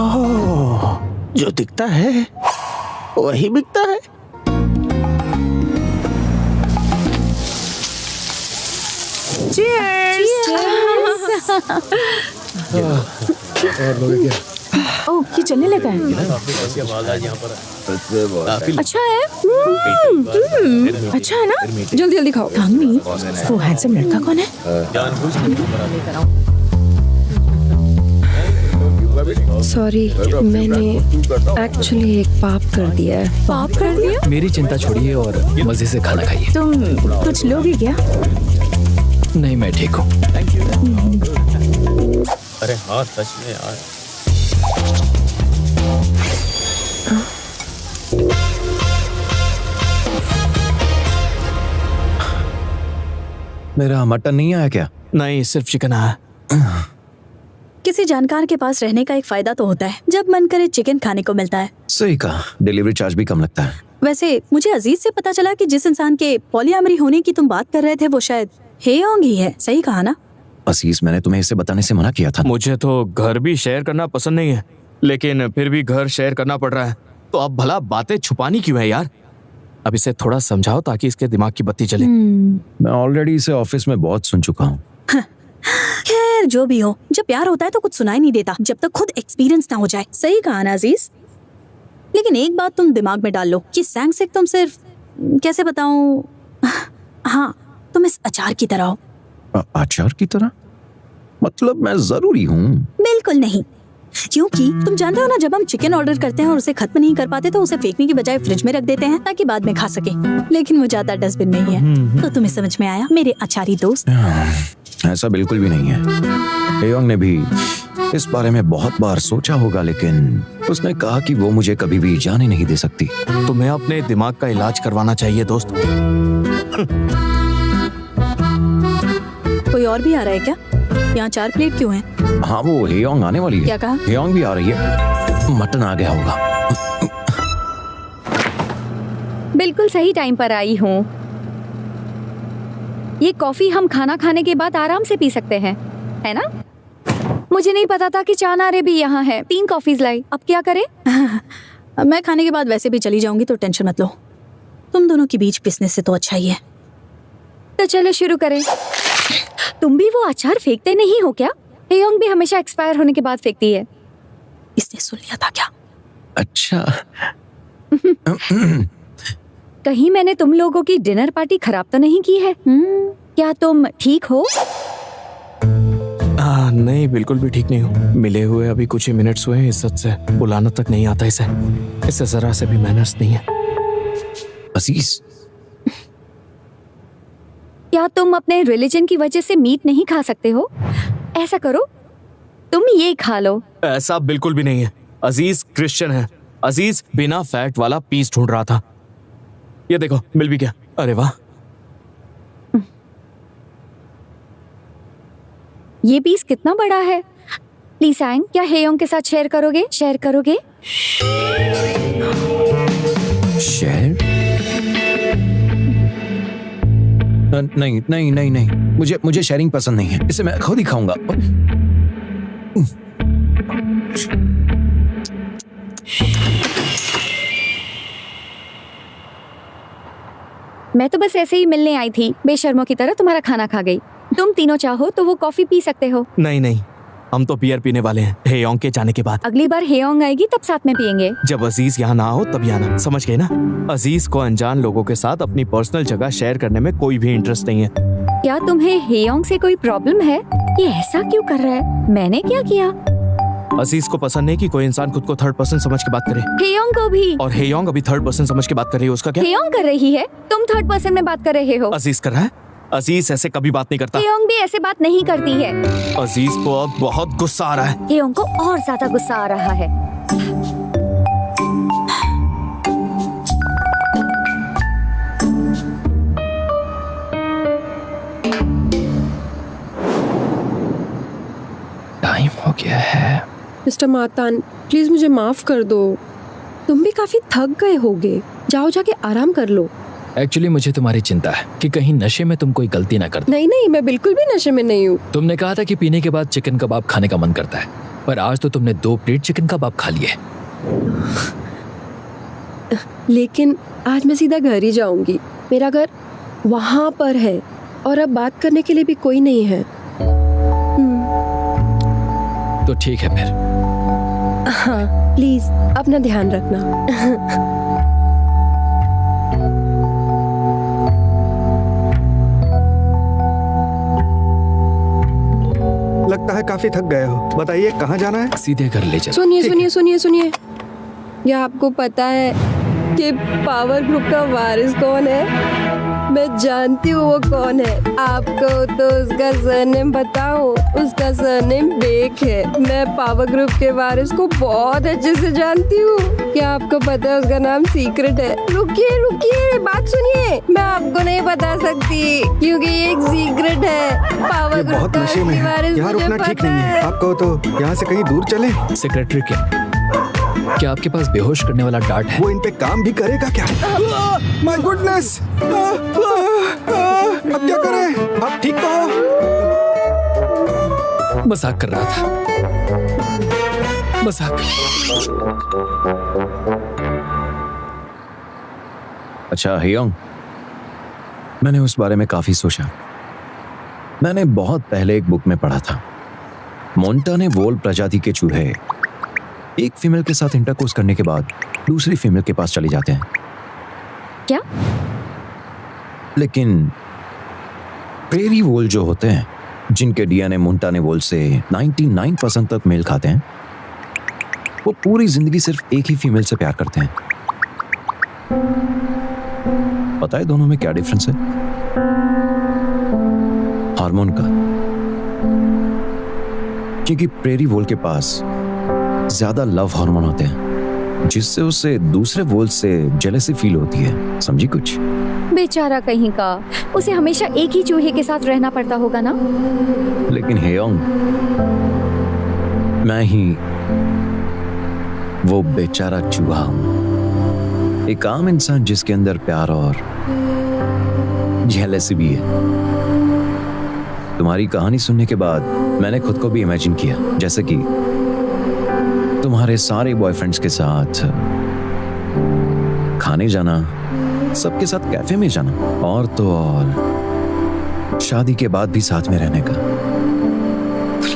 Speaker 9: ओह, जो दिखता है वही बिकता है।
Speaker 4: ओह ये चलने लगा है। अच्छा है। अच्छा है ना?
Speaker 5: जल्दी जल्दी खाओ।
Speaker 4: मम्मी वो हैंडसम लड़का कौन है?
Speaker 5: सॉरी, मैंने एक्चुअली एक पाप कर दिया है।
Speaker 4: पाप कर दिया?
Speaker 7: मेरी चिंता छोड़िए और मजे से खाना खाइए।
Speaker 4: तुम कुछ लोगे क्या?
Speaker 7: नहीं मैं ठीक हूँ।
Speaker 10: अरे हाँ सच में यार।
Speaker 8: मेरा मटन नहीं आया क्या?
Speaker 2: नहीं, सिर्फ चिकन आया।
Speaker 12: किसी जानकार के पास रहने का एक फायदा तो होता है, जब मन करे चिकन खाने को मिलता है।
Speaker 8: सही कहा, डिलीवरी चार्ज भी कम लगता है।
Speaker 12: वैसे मुझे अजीज से पता चला कि जिस इंसान के पॉलीआमरी होने की तुम बात कर रहे थे वो शायद हेयोंग ही है, सही कहा ना?
Speaker 8: असीस, मैंने तुम्हें इसे बताने से मना किया था।
Speaker 2: मुझे तो घर भी शेयर करना पसंद नहीं है, लेकिन फिर भी घर शेयर करना पड़ रहा है। तो अब भला बातें छुपानी क्यों है यार? अब इसे थोड़ा समझाओ ताकि इसके दिमाग की बत्ती जले।
Speaker 8: मैं ऑलरेडी इसे ऑफिस में बहुत सुन चुका हूँ।
Speaker 12: खैर जो भी हो, जब प्यार होता है तो कुछ सुनाई नहीं देता जब तक खुद एक्सपीरियंस ना हो जाए। सही कहा ना अजीज? लेकिन एक बात तुम दिमाग में डाल लो कि सैंगसेक तुम सिर्फ, कैसे बताऊं, हाँ, तुम इस अचार की तरह हो।
Speaker 8: अचार की तरह? मतलब मैं जरूरी हूँ?
Speaker 12: बिल्कुल नहीं, क्योंकि तुम जानते हो ना, जब हम चिकन ऑर्डर करते हैं और उसे खत्म नहीं कर पाते तो उसे फेंकने की बजाय फ्रिज में रख देते हैं ताकि बाद में खा सके। लेकिन वो ज्यादा डस्टबिन नहीं है। तो तुम्हें समझ में आया मेरे अचारी दोस्त?
Speaker 8: ऐसा बिल्कुल भी नहीं है। हेयोंग ने भी इस बारे में बहुत बार सोचा होगा, लेकिन उसने कहा कि वो मुझे कभी भी जाने नहीं दे सकती।
Speaker 2: तुम्हें अपने दिमाग का इलाज करवाना चाहिए दोस्त।
Speaker 12: कोई और भी आ रहा है क्या? यहाँ 4 प्लेट क्यों हैं?
Speaker 8: हाँ, वो हेयोंग आने वाली है।
Speaker 12: क्या कहा?
Speaker 8: हेयोंग भी आ रही है। मटन आ गया होगा।
Speaker 3: बिल्कुल सही टाइम पर आई हूँ। ये कॉफी हम खाना खाने के बाद आराम से पी सकते हैं, है ना? मुझे नहीं पता था कि चानारे भी यहाँ है। 3 कॉफीज लाई, अब क्या करें?
Speaker 12: मैं खाने के बाद वैसे भी चली जाऊंगी तो टेंशन मत लो। तुम दोनों के बीच बिजनेस से तो अच्छा ही है।
Speaker 3: तो चलो शुरू करें। तुम भी वो अचार फेंकते नहीं हो क्या? हेयोंग भी हमेशा एक्सपायर होने के बाद फेंकती है।
Speaker 12: इसने सुन लिया था क्या?
Speaker 8: अच्छा।
Speaker 3: कहीं मैंने तुम लोगों की डिनर पार्टी खराब तो नहीं की है? क्या तुम ठीक हो?
Speaker 2: नहीं, बिल्कुल भी ठीक नहीं हूँ। मिले हुए अभी कुछ ही मिनट्स हुए हैं। इज्जत से बुलाना तक नहीं आता इसे जरा से भी मैनर्स नहीं है।
Speaker 8: असीस,
Speaker 3: क्या तुम अपने रिलीजन की वजह से मीट नहीं खा सकते हो? ऐसा करो, तुम ये खा लो।
Speaker 2: ऐसा बिल्कुल भी नहीं है। अजीज क्रिश्चियन है। अजीज बिना फैट वाला पीस ढूंढ रहा था। ये देखो, मिल भी गया। अरे वाह।
Speaker 3: ये पीस कितना बड़ा है? लीसांग, क्या हेयोंग के साथ शेयर करोगे? शेयर करोगे?
Speaker 8: शेयर? नहीं नहीं नहीं नहीं, मुझे शेयरिंग पसंद नहीं है। इसे मैं खुद ही खाऊंगा।
Speaker 3: मैं तो बस ऐसे ही मिलने आई थी, बेशर्मों की तरह तुम्हारा खाना खा गई। तुम तीनों चाहो तो वो कॉफी पी सकते हो।
Speaker 2: नहीं नहीं, हम तो बियर पीने वाले हैं हेयोंग के जाने के बाद।
Speaker 3: अगली बार हेयोंग आएगी तब साथ में पियेंगे।
Speaker 2: जब अजीज यहाँ ना हो तभी आना, समझ गए ना? अजीज को अनजान लोगों के साथ अपनी पर्सनल जगह शेयर करने में कोई भी इंटरेस्ट नहीं है।
Speaker 3: क्या तुम्हें हेयोंग से कोई प्रॉब्लम है? ये ऐसा क्यों कर रहा है? मैंने क्या किया?
Speaker 2: अजीज को पसंद नहीं कि कोई इंसान खुद को 3rd पर्सन समझ के बात करे।
Speaker 3: हेयोंग को भी।
Speaker 2: और हेयोंग अभी 3rd पर्सन समझ के बात कर रही है, उसका क्या?
Speaker 3: हेयोंग कर रही है, तुम 3rd पर्सन में बात कर रहे हो।
Speaker 2: अजीज कर रहा है? अजीज ऐसे कभी बात नहीं करता।
Speaker 3: हेयोंग भी ऐसे बात नहीं करती है।
Speaker 2: अजीज को अब बहुत गुस्सा आ रहा है।
Speaker 3: हेयोंग को और ज्यादा गुस्सा आ रहा है।
Speaker 7: टाइम हो गया है।
Speaker 5: मिस्टर मातान, प्लीज मुझे माफ कर दो। तुम भी काफी थक गए होगे, जाओ जाके आराम कर लो।
Speaker 7: एक्चुअली मुझे तुम्हारी चिंता है कि कहीं नशे में तुम कोई गलती ना कर दो।
Speaker 5: नहीं नहीं, मैं बिल्कुल भी नशे में नहीं हूँ।
Speaker 7: तुमने कहा था कि पीने के बाद चिकन कबाब खाने का मन करता है, पर आज तो तुमने 2 प्लेट चिकन कबाब खा लिए।
Speaker 5: लेकिन आज मैं सीधा घर ही जाऊंगी। मेरा घर वहाँ पर है और अब बात करने के लिए भी कोई नहीं है।
Speaker 7: तो ठीक है फिर।
Speaker 5: हाँ, प्लीज अपना ध्यान रखना।
Speaker 1: लगता है काफी थक गए हो। बताइए कहाँ जाना है?
Speaker 7: सीधे घर ले चलो।
Speaker 5: सुनिए सुनिए सुनिए सुनिए, क्या आपको पता है कि पावर ग्रुप का वारिस कौन है? मैं जानती हूँ वो कौन है। आपको तो उसका सरनेम बताओ, उसका सरनेम बेक है। मैं पावर ग्रुप के वारिस को बहुत अच्छे से जानती हूँ। क्या आपको पता है उसका नाम सीक्रेट है? रुकिए रुकिए, बात सुनिए। मैं आपको नहीं बता सकती क्योंकि ये एक सीक्रेट है। पावर
Speaker 6: ये
Speaker 5: ग्रुप
Speaker 6: बहुत
Speaker 5: का
Speaker 6: नशे में
Speaker 5: असली
Speaker 6: है,
Speaker 5: वारिस
Speaker 6: यहाँ
Speaker 5: मुझे
Speaker 6: रुकना ठीक
Speaker 5: पता
Speaker 6: नहीं है। आपको तो यहाँ से कहीं दूर चले।
Speaker 7: सेक्रेटरी क्या आपके पास बेहोश करने वाला डार्ट है?
Speaker 6: वो इन पे काम भी करेगा क्या? My goodness! अब क्या करें? आप ठीक तो हो?
Speaker 7: मजाक कर रहा था, मजाक।
Speaker 8: अच्छा हेयोंग, मैंने उस बारे में काफी सोचा। मैंने बहुत पहले एक बुक में पढ़ा था, मोंटा ने वोल प्रजाति के चूहे एक फीमेल के साथ इंटरकोर्स करने के बाद दूसरी फीमेल के पास चले जाते हैं।
Speaker 3: क्या?
Speaker 8: लेकिन प्रेरी वोल जो होते हैं, जिनके डीएनए मोंटाने वोल से 99% तक मेल खाते हैं, वो पूरी जिंदगी सिर्फ एक ही फीमेल से प्यार करते हैं। पता है दोनों में क्या डिफरेंस है? हार्मोन का। क्योंकि प्रेरी वोल के पास ज्यादा लव हार्मोन होते हैं, जिससे उसे दूसरे वोल से जेलसी फील होती है। समझी कुछ?
Speaker 3: बेचारा कहीं का, उसे हमेशा एक ही चूहे के साथ रहना पड़ता होगा ना।
Speaker 8: लेकिन हेयोंग, मैं ही वो बेचारा चूहा हूं, एक आम इंसान जिसके अंदर प्यार और जेलसी भी है। तुम्हारी कहानी सुनने के बाद मैंने खुद को भी इमेजिन किया, जैसे कि तुम्हारे सारे बॉयफ्रेंड्स के साथ खाने जाना, सबके साथ कैफे में जाना, और तो और शादी के बाद भी साथ में रहने का।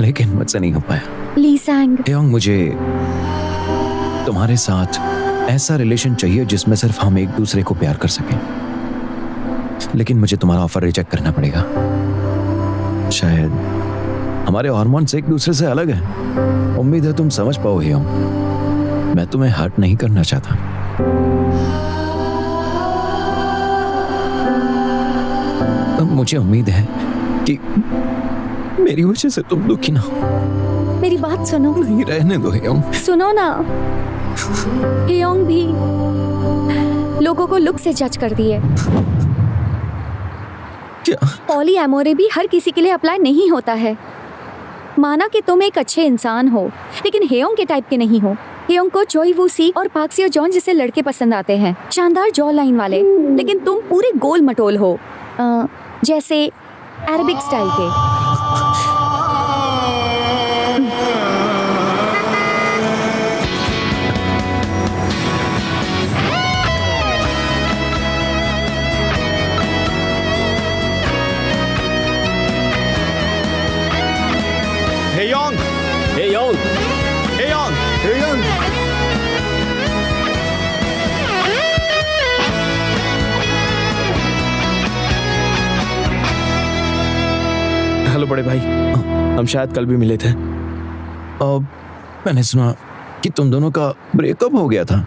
Speaker 8: लेकिन मुझसे नहीं हो पाया।
Speaker 3: ली सैंग,
Speaker 8: हेयोंग, मुझे तुम्हारे साथ ऐसा रिलेशन चाहिए जिसमें सिर्फ हम एक दूसरे को प्यार कर सकें। लेकिन मुझे तुम्हारा ऑफर रिजेक्ट करना पड़ेगा। शायद हमारे हार्मोन्स एक दूसरे से अलग हैं। उम्मीद है तुम समझ पाओ हेयोंग। मैं तुम्हें हर्ट नहीं करना चाहता। मुझे उम्मीद है कि मेरी वजह से तुम दुखी ना हो।
Speaker 3: मेरी बात सुनो।
Speaker 8: नहीं, रहने दो हेयोंग।
Speaker 3: सुनो ना, हेयोंग भी लोगों को लुक से जज करती है।
Speaker 8: क्या?
Speaker 3: पॉली एमोरे भी हर किसी के लिए अप्लाई नहीं होता है। माना कि तुम एक अच्छे इंसान हो, लेकिन हेयोंग के टाइप के नहीं हो। हेयोंग को चोई वू सी और पाक सियो जॉन जैसे लड़के पसंद आते हैं, शानदार जॉ लाइन वाले। लेकिन तुम पूरे गोल मटोल हो, जैसे अरबिक स्टाइल के।
Speaker 2: हेयोंग,
Speaker 10: हेयोंग,
Speaker 2: हेयोंग,
Speaker 6: हेयोंग!
Speaker 2: हेलो बड़े भाई, हम शायद कल भी मिले थे।
Speaker 8: अब मैंने सुना कि तुम दोनों का ब्रेकअप हो गया था।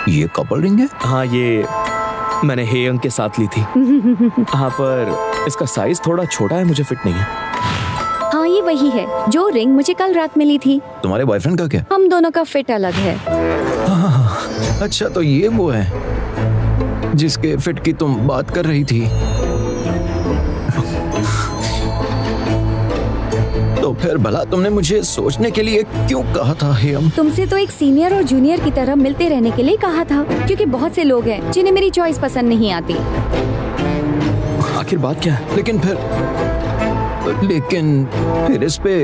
Speaker 8: ये कपल रिंग है?
Speaker 2: हाँ, ये मैंने हेयोंग के साथ ली थी। हाँ, पर इसका साइज थोड़ा छोटा है, मुझे फिट नहीं है।
Speaker 3: हाँ, ये वही है जो रिंग मुझे कल रात मिली थी।
Speaker 8: तुम्हारे बॉयफ्रेंड का क्या?
Speaker 3: हम दोनों का फिट अलग है।
Speaker 8: अच्छा, तो ये वो है जिसके फिट की तुम बात कर रही थी। तो फिर भला तुमने मुझे सोचने के लिए क्यों कहा था हेयोंग?
Speaker 3: तुमसे तो एक सीनियर और जूनियर की तरह मिलते रहने के लिए कहा था, क्योंकि बहुत से लोग हैं जिन्हें मेरी चॉइस पसंद नहीं आती।
Speaker 2: आखिर बात क्या है?
Speaker 8: लेकिन फिर इस पे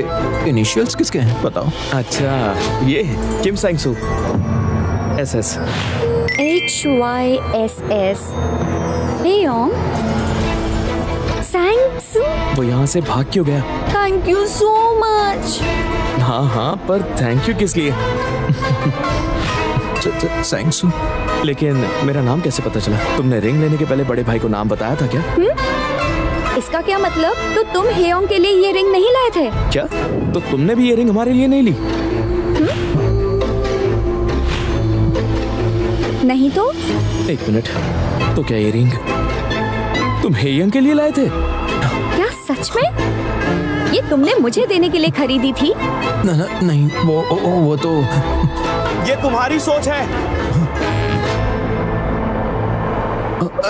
Speaker 8: इनिशियल्स किसके हैं बताओ?
Speaker 2: अच्छा, ये किम सैंग सू, SS।
Speaker 3: HYSS। हेयोंग, सैंग सू।
Speaker 2: वो यहाँ से भाग क्यों गया?
Speaker 3: Thank you so much.
Speaker 2: हाँ हाँ, पर थैंक यू किस लिए?
Speaker 8: सैंगसू।
Speaker 2: लेकिन मेरा नाम कैसे पता चला? तुमने रिंग लेने के पहले बड़े भाई को नाम बताया था क्या?
Speaker 3: इसका क्या मतलब? तो तुम हेयोंग के लिए ये रिंग नहीं लाए थे?
Speaker 2: क्या? तो तुमने भी ये रिंग हमारे लिए नहीं ली?
Speaker 12: नहीं तो?
Speaker 2: एक मिनट, तो क्या ये रिंग तुम हेयंग के लिए लाए थे?
Speaker 12: क्या सच में? ये तुमने मुझे देने के लिए खरीदी थी?
Speaker 8: नहीं, वो तो
Speaker 2: ये तुम्हारी सोच है।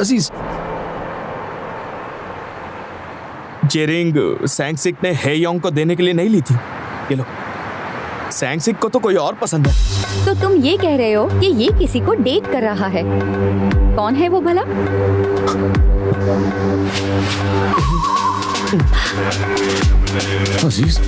Speaker 8: अजीज,
Speaker 2: ये रिंग सैंगसिक ने हेयोंग को देने के लिए नहीं ली थी। ये लो, सैंगसिक को तो कोई और पसंद है।
Speaker 12: तो तुम ये कह रहे हो कि ये किसी को डेट कर रहा है? कौन है वो भला?
Speaker 8: अजीज,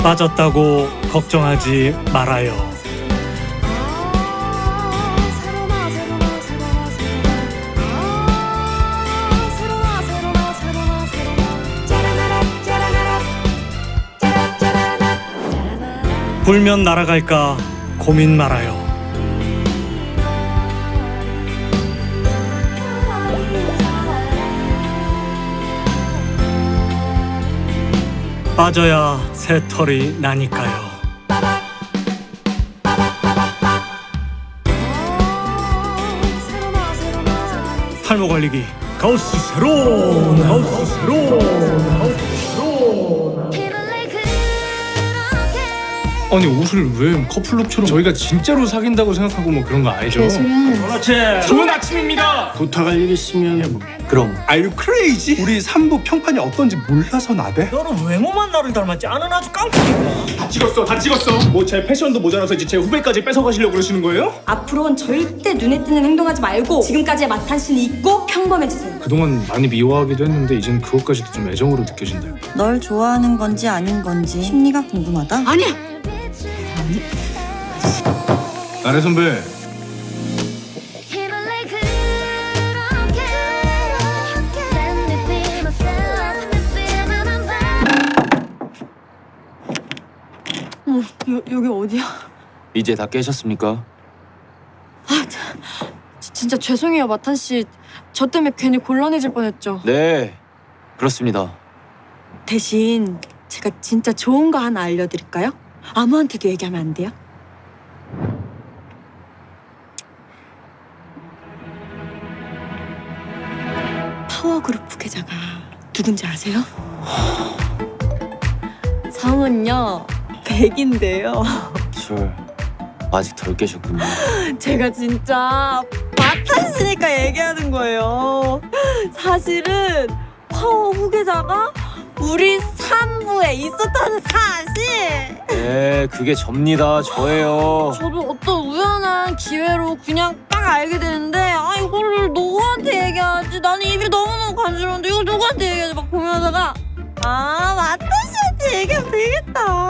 Speaker 13: 빠졌다고 걱정하지 말아요. 불면 날아갈까 고민 말아요. 빠져야 새 털이 나니까요. 탈모 관리기 가우스 새로운 가우스 새로운. 아니 옷을 왜 커플룩처럼 저희가 진짜로 사귄다고 생각하고 뭐 그런 거 아니죠? 그렇지. 좋은 아침입니다. 부탁할 일 있으면 그럼. Are you crazy? 우리 3부 평판이 어떤지 몰라서 나대?
Speaker 14: 너는 외모만 나를 닮았지 않은 아주 깡패야.
Speaker 13: 다 찍었어. 뭐 제 패션도 모자라서 이제 제 후배까지 뺏어가시려고 그러시는 거예요?
Speaker 15: 앞으로는 절대 눈에 띄는 행동하지 말고 지금까지의 마탄 씨는 잊고 평범해지세요.
Speaker 13: 그동안 많이 미워하기도 했는데 이젠 그것까지도 좀 애정으로 느껴진다.
Speaker 15: 널 좋아하는 건지 아닌 건지 심리가 궁금하다.
Speaker 12: 아니야.
Speaker 13: 나래 선배.
Speaker 15: 여기 어디야?
Speaker 10: 이제 다 깨셨습니까?
Speaker 15: 진짜 죄송해요, 마탄 씨. 저 때문에 괜히 곤란해질 뻔했죠.
Speaker 10: 네, 그렇습니다.
Speaker 15: 대신 제가 진짜 좋은 거 하나 알려드릴까요? 아무한테도 얘기하면 안 돼요? 파워그룹 부계자가 누군지 아세요? 성은요 100인데요.
Speaker 10: 술 아직 덜 깨셨군요.
Speaker 15: 제가 진짜 마탄씨니까 얘기하는 거예요. 사실은 파워 후계자가 우리 3부에 있었다는 사실.
Speaker 10: 네, 그게 접니다. 저예요.
Speaker 15: 저도 어떤 우연한 기회로 그냥 딱 알게 되는데 이거를 누구한테 얘기하지? 나는 입이 너무너무 간지러운데 이걸 누구한테 얘기하지? 막 고민하다가 마탄씨한테 얘기하면 되겠다.